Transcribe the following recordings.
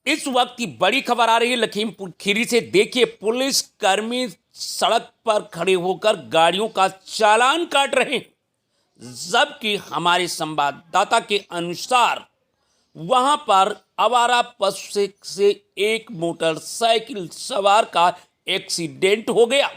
इस वक्त की बड़ी खबर आ रही है लखीमपुर खीरी से। देखिए, पुलिस कर्मी सड़क पर खड़े होकर गाड़ियों का चालान काट रहे हैं, जबकि हमारे संवाददाता के अनुसार वहां पर आवारा पशु से एक मोटरसाइकिल सवार का एक्सीडेंट हो गया।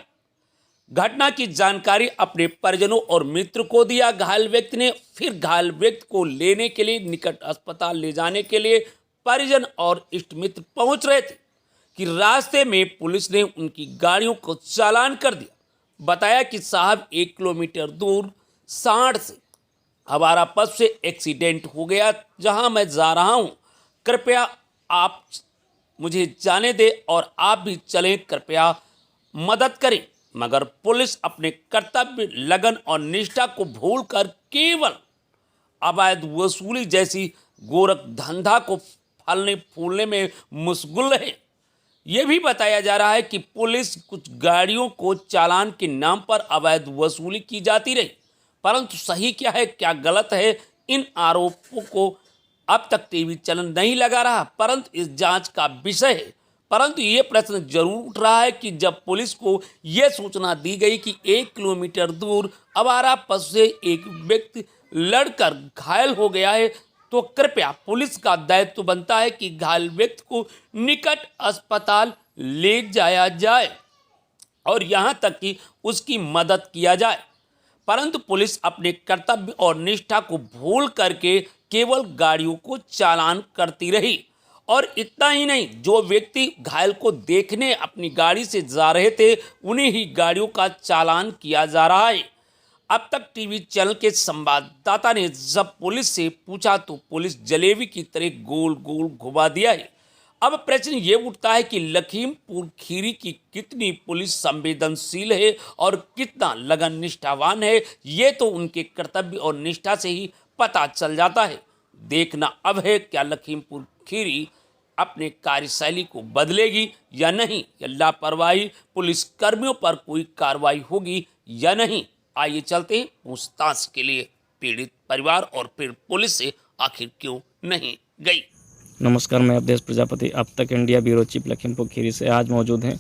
घटना की जानकारी अपने परिजनों और मित्र को दिया घायल व्यक्ति ने। फिर घायल व्यक्ति को लेने के लिए निकट अस्पताल ले जाने के लिए परिजन और इष्ट मित्र पहुंच रहे थे कि रास्ते में पुलिस ने उनकी गाड़ियों को चालान कर दिया। बताया कि साहब 1 किलोमीटर दूर सांड से आवारा पशु से एक्सीडेंट हो गया, जहां मैं जा रहा हूं, कृपया आप मुझे जाने दें और आप भी चलें, कृपया मदद करें। मगर पुलिस अपने कर्तव्य, लगन और निष्ठा को भूलकर केवल अवैध वसूली जैसी गोरख धंधा को फलने फूलने में मशगूल है। यह भी बताया जा रहा है कि पुलिस कुछ गाड़ियों को चालान के नाम पर अवैध वसूली की जाती रही, परंतु सही क्या है, क्या गलत है, इन आरोपों को अब तक टीवी चैनल नहीं लगा रहा, परंतु इस जांच का विषय है। परंतु ये प्रश्न जरूर उठ रहा है कि जब पुलिस को यह सूचना दी गई कि 1 किलोमीटर दूर आवारा पशु से एक व्यक्ति लड़कर घायल हो गया है, तो कृपया पुलिस का दायित्व बनता है कि घायल व्यक्ति को निकट अस्पताल ले जाया जाए और यहां तक कि उसकी मदद किया जाए। परंतु पुलिस अपने कर्तव्य और निष्ठा को भूल करके केवल गाड़ियों को चालान करती रही। और इतना ही नहीं, जो व्यक्ति घायल को देखने अपनी गाड़ी से जा रहे थे, उन्हीं ही गाड़ियों का चालान किया जा रहा है। अब तक टीवी चैनल के संवाददाता ने जब पुलिस से पूछा तो पुलिस जलेबी की तरह गोल गोल घुमा दिया है। अब प्रश्न ये उठता है कि लखीमपुर खीरी की कितनी पुलिस संवेदनशील है और कितना लगन निष्ठावान है, ये तो उनके कर्तव्य और निष्ठा से ही पता चल जाता है। देखना अब है क्या लखीमपुर खीरी अपने कार्यशैली को बदलेगी या नहीं, या लापरवाही पुलिस कर्मियों पर कोई कार्रवाई होगी या नहीं। आइए चलते हैं पूछताछ के लिए पीड़ित परिवार और फिर पुलिस से आखिर क्यों नहीं गई। नमस्कार, मैं अवधेश प्रजापति, अब तक India bureau chief Lakhimpur Kheri से आज मौजूद हैं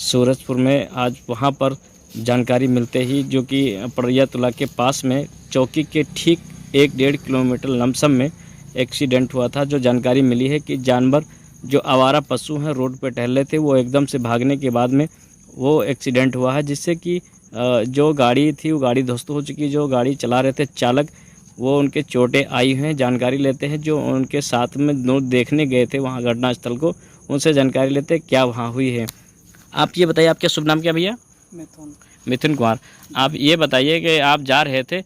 सूरजपुर में। आज वहां पर जानकारी मिलते ही, जो कि पड़िया तुला के पास में चौकी के ठीक 1-1.5 किलोमीटर लमसम में एक्सीडेंट हुआ था। जो जानकारी मिली है कि जानवर जो आवारा पशु हैं रोड पर टहल रहे थे, वो एकदम से भागने के बाद में वो एक्सीडेंट हुआ है, जिससे कि जो गाड़ी थी वो गाड़ी ध्वस्त हो चुकी। जो गाड़ी चला रहे थे चालक, वो उनके चोटें आई हैं। जानकारी लेते हैं जो उनके साथ में लोग देखने गए थे वहाँ घटनास्थल को, उनसे जानकारी लेते हैं क्या वहाँ हुई है। आप ये बताइए, आपका शुभ नाम क्या भैया? मिथुन कुमार। आप ये बताइए कि आप जा रहे थे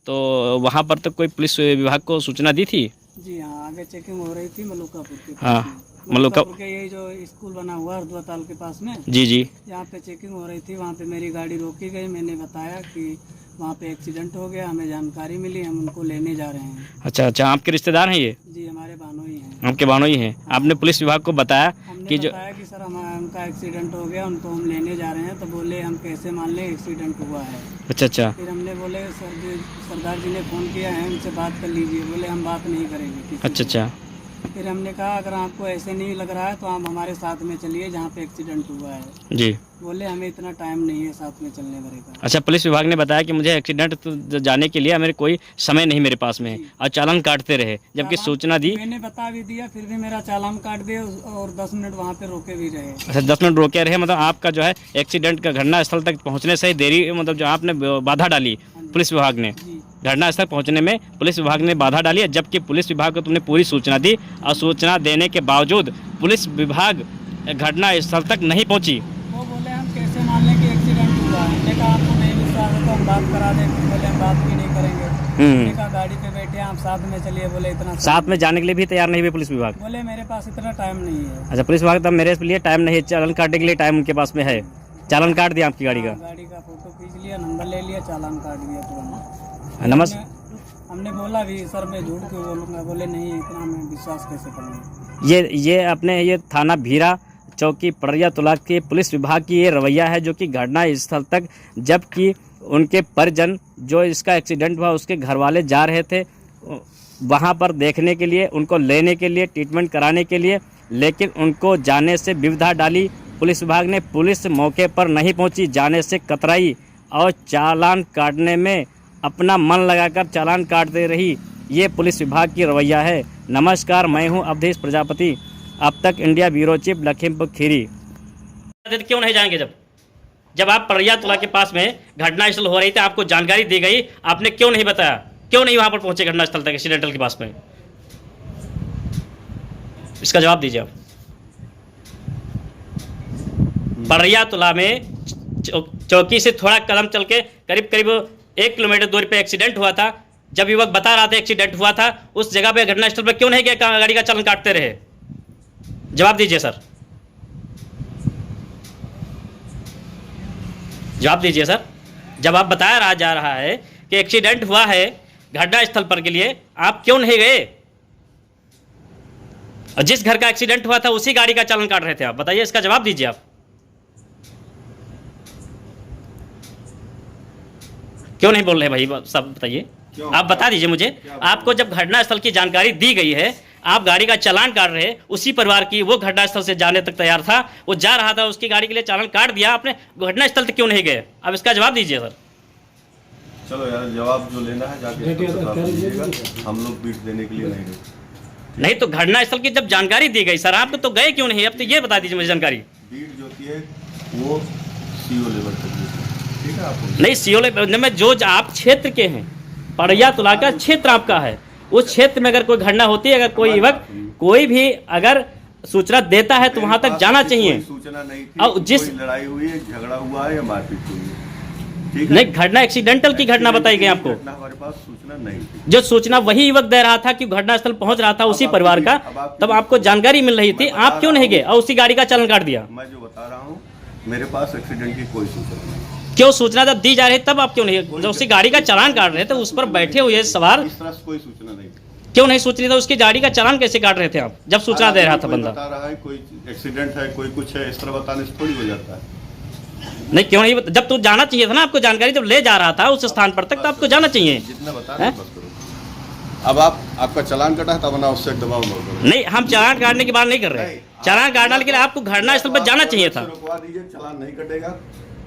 तो वहाँ पर तो कोई पुलिस विभाग को सूचना दी थी? जी हाँ, आगे चेकिंग हो रही थी मलुकापुर के पास। हाँ, मलुकापुर के ये जो स्कूल बना हुआ है अस्पताल के पास में, जी जी, यहाँ पे चेकिंग हो रही थी। वहाँ पे मेरी गाड़ी रोकी गई। मैंने बताया कि वहाँ पे एक्सीडेंट हो गया, हमें जानकारी मिली, हम उनको लेने जा रहे हैं। अच्छा, आपके रिश्तेदार हैं ये? जी, हमारे भानोई हैं। आपके भानोई हैं? आपने पुलिस विभाग को बताया कि जो बताया कि सर उनका एक्सीडेंट हो गया, उनको हम लेने जा रहे हैं। तो बोले हम कैसे मान लें एक्सीडेंट हुआ है। अच्छा। फिर हमने बोले सरदार जी ने फ़ोन किया है, उनसे बात कर लीजिए। बोले हम बात नहीं करेंगे। अच्छा। फिर हमने कहा अगर आपको ऐसे नहीं लग रहा है तो आप हमारे साथ में चलिए जहाँ पे एक्सीडेंट हुआ है। जी। बोले हमें इतना टाइम नहीं है साथ में चलने भरेगा। अच्छा, पुलिस विभाग ने बताया कि मुझे एक्सीडेंट तो जाने के लिए मेरे कोई समय नहीं मेरे पास में है, और चालान काटते रहे, जबकि सूचना दी। मैंने बता भी दिया, फिर भी मेरा चालान काट दिया और 10 मिनट वहाँ पे रोके भी रहे। अच्छा, 10 मिनट रोके रहे, मतलब आपका जो है एक्सीडेंट का घटना स्थल तक पहुँचने से ही देरी, मतलब जो आपने बाधा डाली पुलिस विभाग ने, घटना स्थल पहुंचने में पुलिस विभाग ने बाधा डाली है। जबकि पुलिस विभाग को तुमने पूरी सूचना दी और सूचना देने के बावजूद पुलिस विभाग घटना स्थल तक नहीं पहुंची। वो बोले हम कैसे मान लें कि एक्सीडेंट हुआ है। मैंने कहा आपको नहीं विश्वास है तो हम बात करा दें। बोले हम बात भी नहीं करेंगे। मैंने कहा गाड़ी पे बैठे आप साथ में चलिए। बोले इतना साथ में जाने के लिए भी तैयार नहीं हुए पुलिस विभाग। बोले मेरे पास इतना टाइम नहीं है। अच्छा, पुलिस विभाग तब मेरे लिए टाइम नहीं है, चालान काटने के लिए टाइम उनके पास में है। चालान काट दिया आपकी गाड़ी का? गाड़ी का फोटो खींच लिया, नंबर ले लिया, चालान काट दिया तुरंत। नमस्कार। हमने बोला भी सर मैं झूठ क्यों बोलूँगा। बोले नहीं, इतना मैं विश्वास कैसे करूँगा। ये अपने ये थाना भीरा चौकी पड़िया तुला के पुलिस विभाग की ये रवैया है, जो कि घटना स्थल तक, जबकि उनके परिजन जो इसका एक्सीडेंट हुआ उसके घर वाले जा रहे थे, वहाँ पर देखने के लिए, उनको लेने के लिए, ट्रीटमेंट कराने के लिए, लेकिन उनको जाने से विविधा डाली पुलिस विभाग ने। पुलिस मौके पर नहीं पहुंची, जाने से कतराई और चालान काटने में अपना मन लगाकर चालान काटते रही। ये पुलिस विभाग की रवैया है। नमस्कार, मैं हूं अवधेश प्रजापति, अब तक India bureau chief Lakhimpur Kheri. क्यों नहीं जाएंगे? जब आप परैया तुला के पास में घटनास्थल हो रही थी, आपको जानकारी दी गई, आपने क्यों नहीं बताया? क्यों नहीं वहां पर पहुंचे घटनास्थल तक, एक्सीडेंटल के पास में? इसका जवाब दीजिए आप। परैया तुला में चौकी से थोड़ा कदम चल के करीब करीब 1 किलोमीटर दूरी पे एक्सीडेंट हुआ था। जब युवक बता रहा था एक्सीडेंट हुआ था, उस जगह पे घटनास्थल पर क्यों नहीं गए? गाड़ी का चालन काटते रहे। जवाब दीजिए सर, जवाब दीजिए सर। जब आप बताया जा रहा है कि एक्सीडेंट हुआ है घटनास्थल पर के लिए, आप क्यों नहीं गए? और जिस घर का एक्सीडेंट हुआ था उसी गाड़ी का चालन काट रहे थे आप। बताइए, इसका जवाब दीजिए आप। क्यों नहीं बोल रहे भाई? सब बताइए, आप बता दीजिए मुझे। आपको जब घटनास्थल की जानकारी दी गई है, आप गाड़ी का चालान काट रहे, उसी परिवार की वो घटनास्थल से जाने तक तैयार था, वो जा रहा था, उसकी गाड़ी के लिए चालान काट दिया, आपने घटनास्थल तक क्यों नहीं गए? अब इसका जवाब दीजिए सर। चलो यार, जवाब जो लेना है जाके हम लोग बीट देने के लिए नहीं गए। नहीं तो घटनास्थल की जब जानकारी दी गई सर, आप तो गए क्यों नहीं? अब तो ये बता दीजिए मुझे जानकारी। बीट जो होती है वो सीओ लेवल तक होती है, ठीक है आपको? नहीं, सीओ लेवल में जो आप क्षेत्र के हैं, परैया तुला का क्षेत्र आपका है, उस क्षेत्र में अगर कोई घटना होती है, अगर कोई युवक कोई भी अगर सूचना देता है तो वहां तक जाना चाहिए। सूचना नहीं थी। और जिस लड़ाई हुई है, झगड़ा हुआ है या मारपीट हुई है, ठीक है? नहीं, घटना एक्सीडेंटल की घटना बताई गई आपको। हमारे पास सूचना नहीं थी। जो सूचना वही युवक दे रहा था कि घटनास्थल पहुंच रहा था उसी परिवार का, तब आपको जानकारी मिल रही थी, आप क्यों नहीं गए और उसी गाड़ी का चालन काट दिया? मैं जो बता रहा हूँ, मेरे पास एक्सीडेंट की कोई सूचना नहीं। क्यों सूचना जब दी जा रही तब आप क्यों नहीं? जब उसी गाड़ी का चालान काट रहे थे, उस पर बैठे हुए सवार, इस तरह से कोई सूचना नहीं थी। क्यों नहीं सूचना था? उसकी गाड़ी का चालान कैसे काट रहे थे आप जब सूचना दे रहा था बंदा? बता रहा है कोई एक्सीडेंट है, कोई कुछ है, इस तरह बताने से थोड़ी हो जाता है। नहीं, क्यों नहीं? जब तो जाना चाहिए था ना आपको, जानकारी जब ले जा रहा था उस स्थान पर तक, तो आपको जाना चाहिए। जितना बता रहे बस करो। अब आपका चालान कटा है, तब ना उससे दबाव न करो। नहीं, हम चालान काटने की बात नहीं कर रहे। चालान काटने के लिए आपको घटनास्थल पर जाना चाहिए था। रुकवा दीजिए, चालान नहीं कटेगा,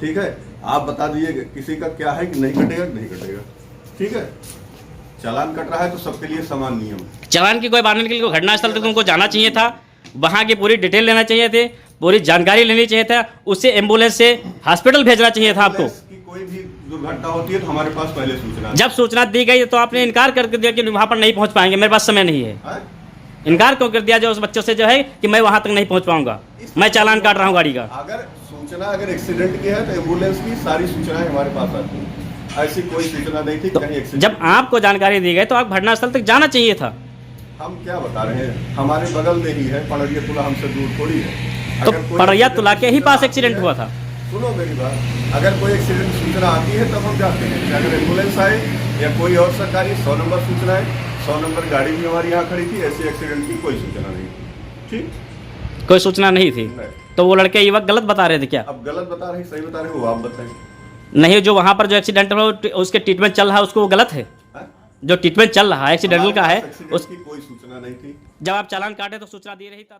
ठीक है? आप बता दीजिए किसी का क्या है कि नहीं कटेगा, नहीं कटेगा, ठीक है? चालान कट रहा है तो सबके लिए समान नियम। चालान की कोई बात नहीं, के लिए घटनास्थल तक तुमको जाना चाहिए था, वहां की पूरी डिटेल लेना चाहिए थे, पूरी जानकारी लेनी चाहिए था, उससे एम्बुलेंस से हॉस्पिटल भेजना चाहिए था आपको। कोई भी दुर्घटना होती है तो हमारे पास पहले सूचना। जब सूचना दी गई तो आपने इनकार कर दिया कि वहां पर नहीं पहुंच पाएंगे, मेरे पास समय नहीं है। इनकार क्यों कर दिया जो उस बच्चों से, जो है कि मैं वहां तक नहीं पहुंच पाऊंगा, मैं चालान काट रहा हूँ गाड़ी का? अगर एक्सीडेंट की है तो एम्बुलेंस की सारी सूचनाएं हमारे पास आती है। ऐसी कोई सूचना नहीं थी तो कहीं एक्सीडेंट। जब आपको जानकारी दी गई तो आप घटनास्थल तक जाना चाहिए था। हम क्या बता रहे हैं, हमारे बगल में ही है, परैया तुला हमसे दूर थोड़ी है। तो परैया तुला के ही पास एक्सीडेंट हुआ था। सुनो मेरी बात, अगर कोई एक्सीडेंट सूचना आती है तब हम जाते हैं। अगर एम्बुलेंस आए या कोई और सरकारी 100 नंबर सूचना है, 100 नंबर गाड़ी भी हमारी यहाँ खड़ी थी, ऐसे एक्सीडेंट की कोई सूचना नहीं थी, ठीक? कोई सूचना नहीं थी। तो वो लड़के युवक गलत बता रहे थे क्या? अब गलत बता रहे, सही बता रहे हो आप बताएं। नहीं, जो वहां पर जो एक्सीडेंट हुआ उसके ट्रीटमेंट चल रहा है, उसको वो गलत है। जो ट्रीटमेंट चल रहा है एक्सीडेंटल का है, एक्सीडेंट की कोई सूचना नहीं थी। जब आप चालान काटे तो सूचना दी रही तब